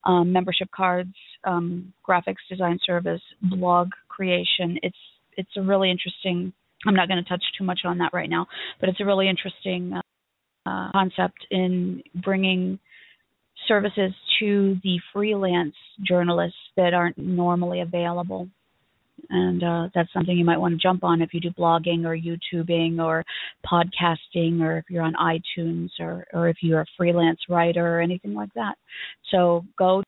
membership cards, graphics design service, blog creation. It's a really interesting. I'm not going to touch too much on that right now, but it's a really interesting concept in bringing services to the freelance journalists that aren't normally available. And that's something you might want to jump on if you do blogging or YouTubing or podcasting, or if you're on iTunes, or if you're a freelance writer or anything like that. So go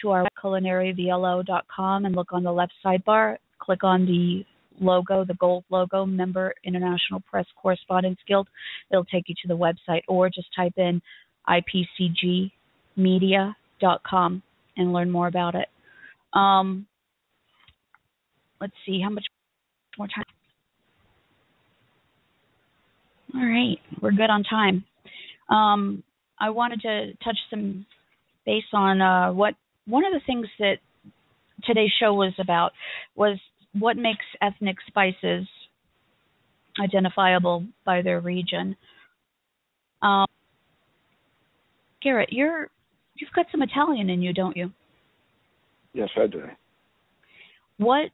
to our culinaryvlo.com and look on the left sidebar, click on the logo, the gold logo, Member International Press Correspondents Guild. It'll take you to the website, or just type in ipcgmedia.com and learn more about it. Let's see, how much more time? All right, we're good on time. I wanted to touch some base on what one of the things that today's show was about was what makes ethnic spices identifiable by their region. Garrett, you've got some Italian in you, don't you? Yes, I do. What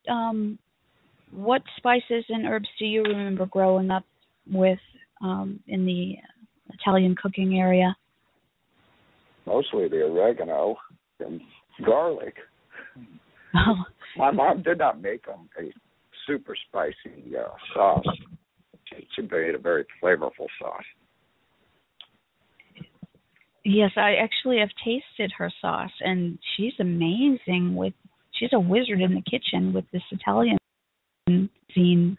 spices and herbs do you remember growing up with in the Italian cooking area? Mostly the oregano and garlic. Oh. My mom did not make them a super spicy sauce. She made a very flavorful sauce. Yes, I actually have tasted her sauce, and she's amazing with. She's a wizard in the kitchen with this Italian cuisine.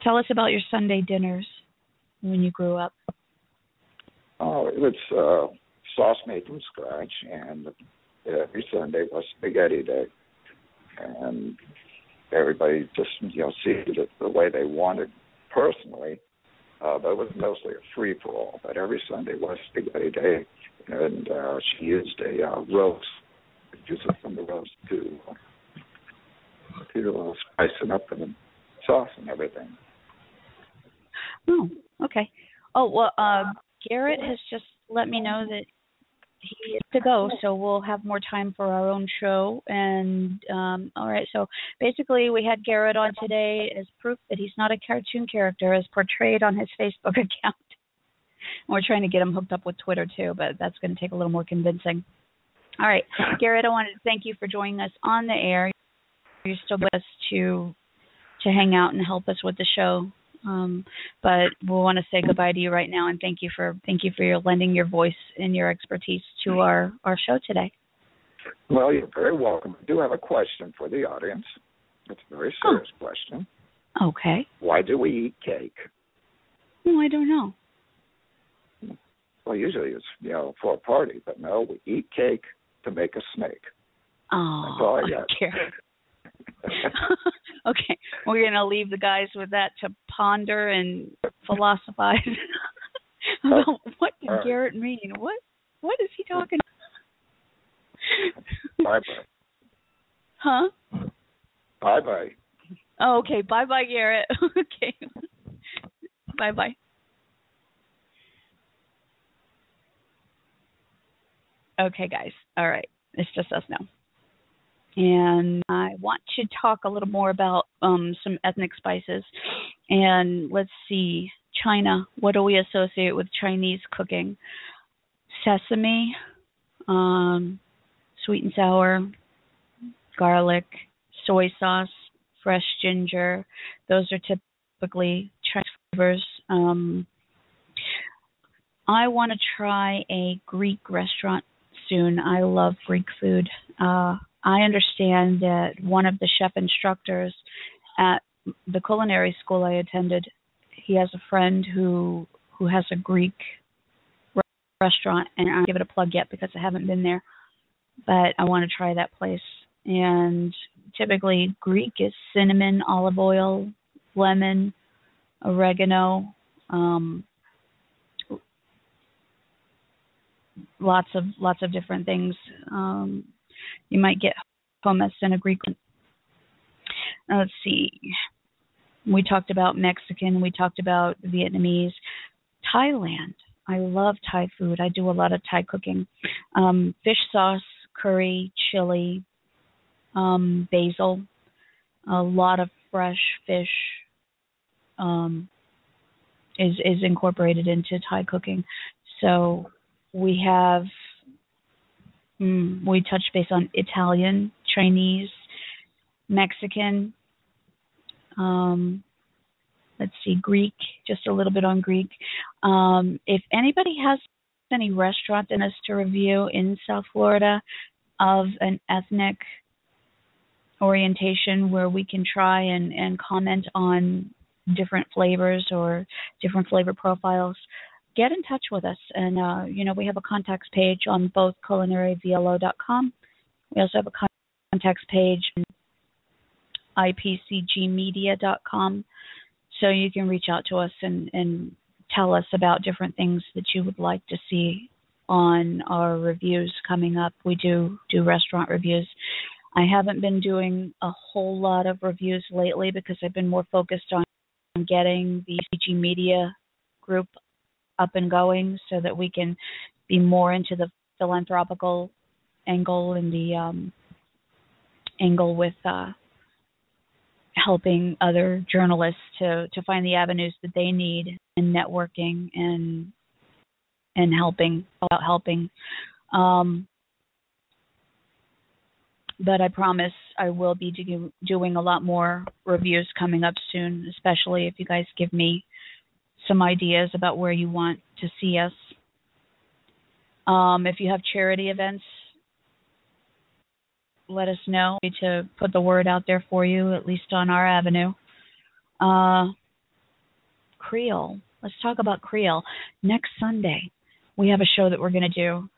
Tell us about your Sunday dinners when you grew up. Oh, it was sauce made from scratch, and every Sunday was spaghetti day. And everybody just, seated it the way they wanted personally. But it was mostly a free-for-all. But every Sunday was spaghetti day, and she used a roast. Use it from the roast to spice it up in the sauce and everything. Oh, okay. Oh, well, Garrett has just let me know that he has to go, so we'll have more time for our own show. And, all right, so basically we had Garrett on today as proof that he's not a cartoon character as portrayed on his Facebook account. We're trying to get him hooked up with Twitter, too, but that's going to take a little more convincing. All right, Garrett, I wanted to thank you for joining us on the air. You're still with us to hang out and help us with the show. But we'll want to say goodbye to you right now, and thank you for your lending your voice and your expertise to our show today. Well, you're very welcome. I do have a question for the audience. It's a very serious question. Okay. Why do we eat cake? Oh, I don't know. Well, usually it's, for a party, but no, we eat cake to make a snake. Oh, that's all I got. Okay, we're going to leave the guys with that to ponder and philosophize about what did Garrett mean? What is he talking about? Bye-bye. Huh? Bye-bye. Oh, okay, bye-bye, Garrett. Okay. Bye-bye. Okay, guys. All right. It's just us now. And I want to talk a little more about some ethnic spices. And let's see, China. What do we associate with Chinese cooking? Sesame, sweet and sour, garlic, soy sauce, fresh ginger. Those are typically Chinese flavors. I want to try a Greek restaurant soon. I love Greek food. I understand that one of the chef instructors at the culinary school I attended, he has a friend who has a Greek restaurant, and I don't give it a plug yet because I haven't been there, but I want to try that place. And typically Greek is cinnamon, olive oil, lemon, oregano, lots of different things. You might get hummus in a Greek one. Let's see. We talked about Mexican. We talked about Vietnamese. Thailand. I love Thai food. I do a lot of Thai cooking. Fish sauce, curry, chili, basil, a lot of fresh fish um, is incorporated into Thai cooking. So we have we touch base on Italian, Chinese, Mexican. Um, let's see, Greek, just a little bit on Greek. If anybody has any restaurant in us to review in South Florida of an ethnic orientation where we can try and comment on different flavors or different flavor profiles, get in touch with us. And, we have a contacts page on both culinaryvlo.com. We also have a contacts page on ipcgmedia.com. So you can reach out to us and tell us about different things that you would like to see on our reviews coming up. We do restaurant reviews. I haven't been doing a whole lot of reviews lately because I've been more focused on getting the CG Media group up and going so that we can be more into the philanthropical angle and the angle with helping other journalists to find the avenues that they need in networking and helping. But I promise I will be doing a lot more reviews coming up soon, especially if you guys give me some ideas about where you want to see us. If you have charity events, let us know to put the word out there for you, at least on our avenue. Creole. Let's talk about Creole. Next Sunday, we have a show that we're going to do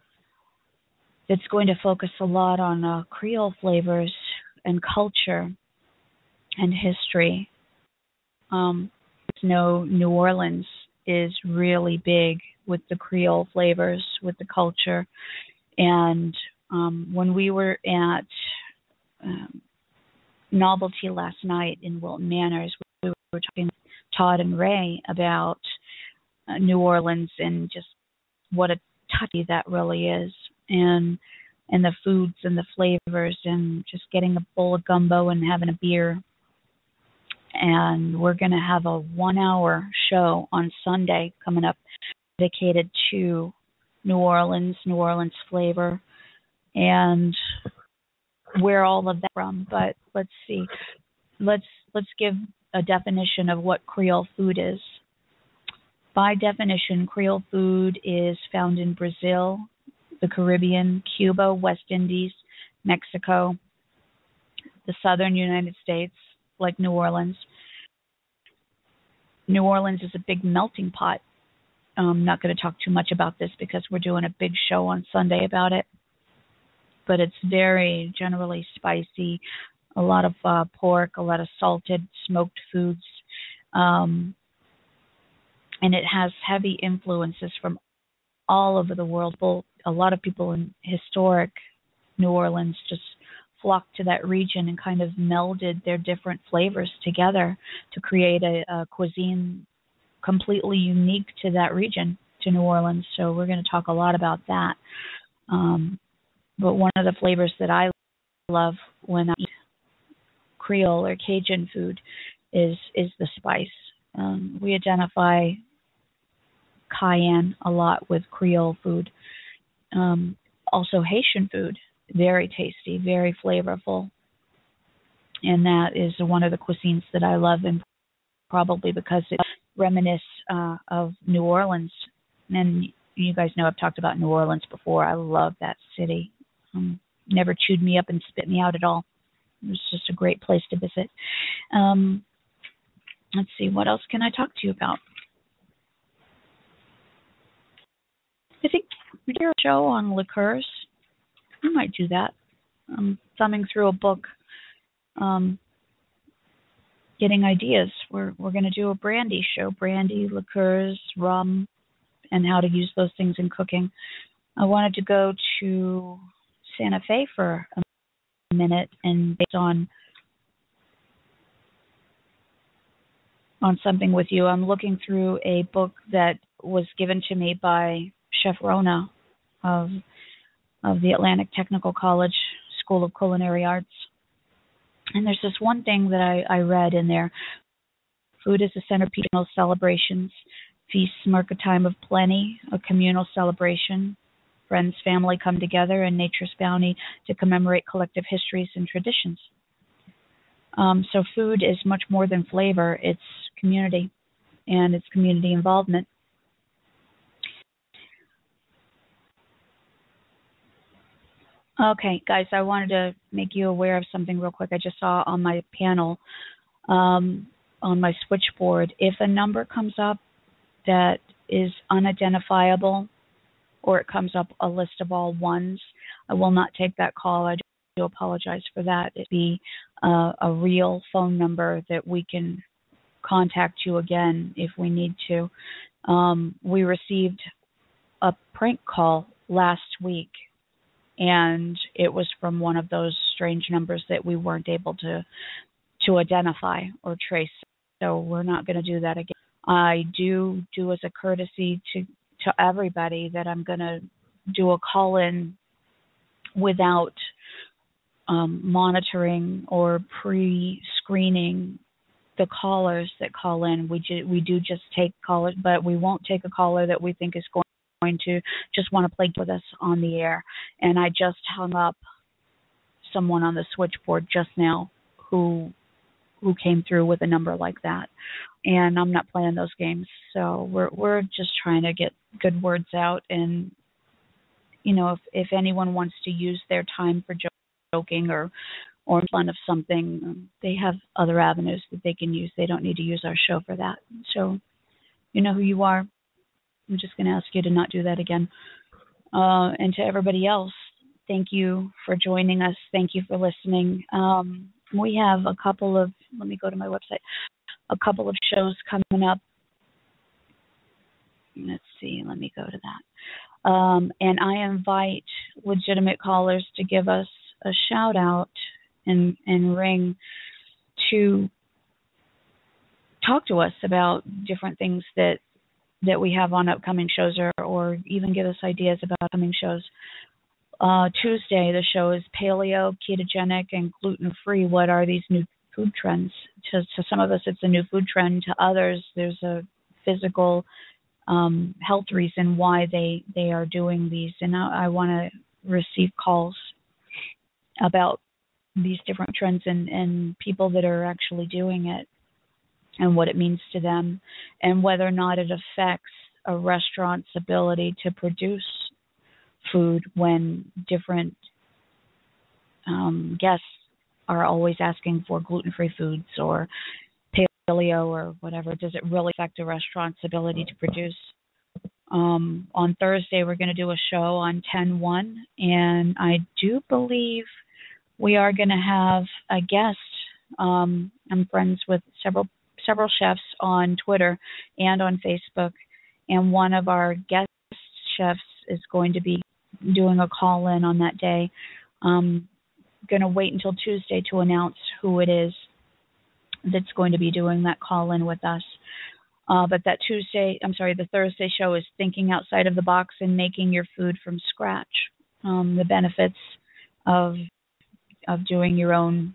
that's going to focus a lot on Creole flavors and culture and history. New Orleans is really big with the Creole flavors, with the culture. And when we were at Novelty last night in Wilton Manors, we were talking with Todd and Ray about New Orleans and just what a touchy that really is. And the foods and the flavors and just getting a bowl of gumbo and having a beer. And we're going to have a 1-hour show on Sunday coming up dedicated to New Orleans flavor, and where all of that from. But let's see. Let's give a definition of what Creole food is. By definition, Creole food is found in Brazil, the Caribbean, Cuba, West Indies, Mexico, the southern United States, like New Orleans. New Orleans is a big melting pot. I'm not going to talk too much about this because we're doing a big show on Sunday about it. But it's very generally spicy, a lot of pork, a lot of salted, smoked foods. And it has heavy influences from all over the world. A lot of people in historic New Orleans just flocked to that region and kind of melded their different flavors together to create a cuisine completely unique to that region, to New Orleans. So we're going to talk a lot about that. But one of the flavors that I love when I eat Creole or Cajun food is the spice. We identify cayenne a lot with Creole food. Also Haitian food, very tasty, very flavorful. And that is one of the cuisines that I love, and probably because it reminisces of New Orleans. And you guys know I've talked about New Orleans before. I love that city. Never chewed me up and spit me out at all. It was just a great place to visit. Let's see, what else can I talk to you about? I think we did a show on liqueurs. We might do that. I'm thumbing through a book, getting ideas. We're going to do a brandy show, brandy, liqueurs, rum, and how to use those things in cooking. I wanted to go to Santa Fe for a minute and based on something with you. I'm looking through a book that was given to me by Chef Rona of the Atlantic Technical College School of Culinary Arts. And there's this one thing that I read in there. Food is the centerpiece of celebrations. Feasts mark a time of plenty, a communal celebration. Friends, family come together in nature's bounty to commemorate collective histories and traditions. So food is much more than flavor. It's community, and it's community involvement. Okay, guys, I wanted to make you aware of something real quick. I just saw on my panel, on my switchboard, if a number comes up that is unidentifiable, or it comes up a list of all ones, I will not take that call. I do apologize for that. It'd be a real phone number that we can contact you again if we need to. We received a prank call last week, and it was from one of those strange numbers that we weren't able to identify or trace. So we're not going to do that again. I do as a courtesy to everybody that I'm going to do a call-in without monitoring or pre-screening the callers that call in. We do just take callers, but we won't take a caller that we think is going to just want to play with us on the air. And I just hung up someone on the switchboard just now who came through with a number like that. And I'm not playing those games. So we're just trying to get good words out. And, you know, if anyone wants to use their time for joking or fun of something, they have other avenues that they can use. They don't need to use our show for that. So you know who you are. I'm just going to ask you to not do that again. And to everybody else, thank you for joining us. Thank you for listening. We have a couple of, let me go to my website, a couple of shows coming up. Let's see, let me go to that. And I invite legitimate callers to give us a shout out and ring to talk to us about different things that we have on upcoming shows, or even give us ideas about upcoming shows. Tuesday, the show is Paleo, Ketogenic, and Gluten-Free. What are these new food trends? To some of us, it's a new food trend. To others, there's a physical health reason why they are doing these. And I want to receive calls about these different trends and people that are actually doing it, and what it means to them, and whether or not it affects a restaurant's ability to produce food when different guests are always asking for gluten-free foods or paleo or whatever. Does it really affect a restaurant's ability to produce? On Thursday, we're going to do a show on 10/1, and I do believe we are going to have a guest. I'm friends with several chefs on Twitter and on Facebook, and one of our guest chefs is going to be doing a call-in on that day. I'm going to wait until Tuesday to announce who it is that's going to be doing that call-in with us. But the Thursday show is thinking outside of the box and making your food from scratch. The benefits of doing your own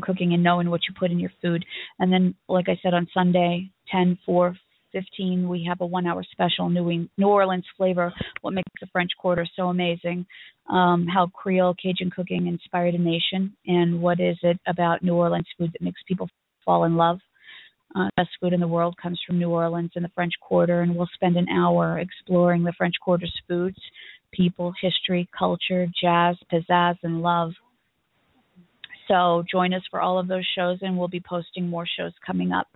cooking and knowing what you put in your food. And then, like I said, on Sunday, 10/4/15, we have a 1-hour special, New Orleans flavor, what makes the French Quarter so amazing, how Creole Cajun cooking inspired a nation, and what is it about New Orleans food that makes people fall in love. Best food in the world comes from New Orleans and the French Quarter, and we'll spend an hour exploring the French Quarter's foods, people, history, culture, jazz, pizzazz, and love. So join us for all of those shows, and we'll be posting more shows coming up.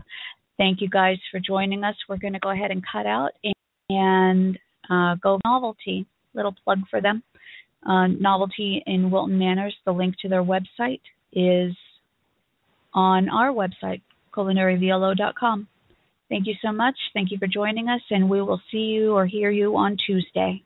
Thank you guys for joining us. We're going to go ahead and cut out and go Novelty. Little plug for them. Novelty in Wilton Manors. The link to their website is on our website, culinaryvlo.com. Thank you so much. Thank you for joining us, and we will see you or hear you on Tuesday.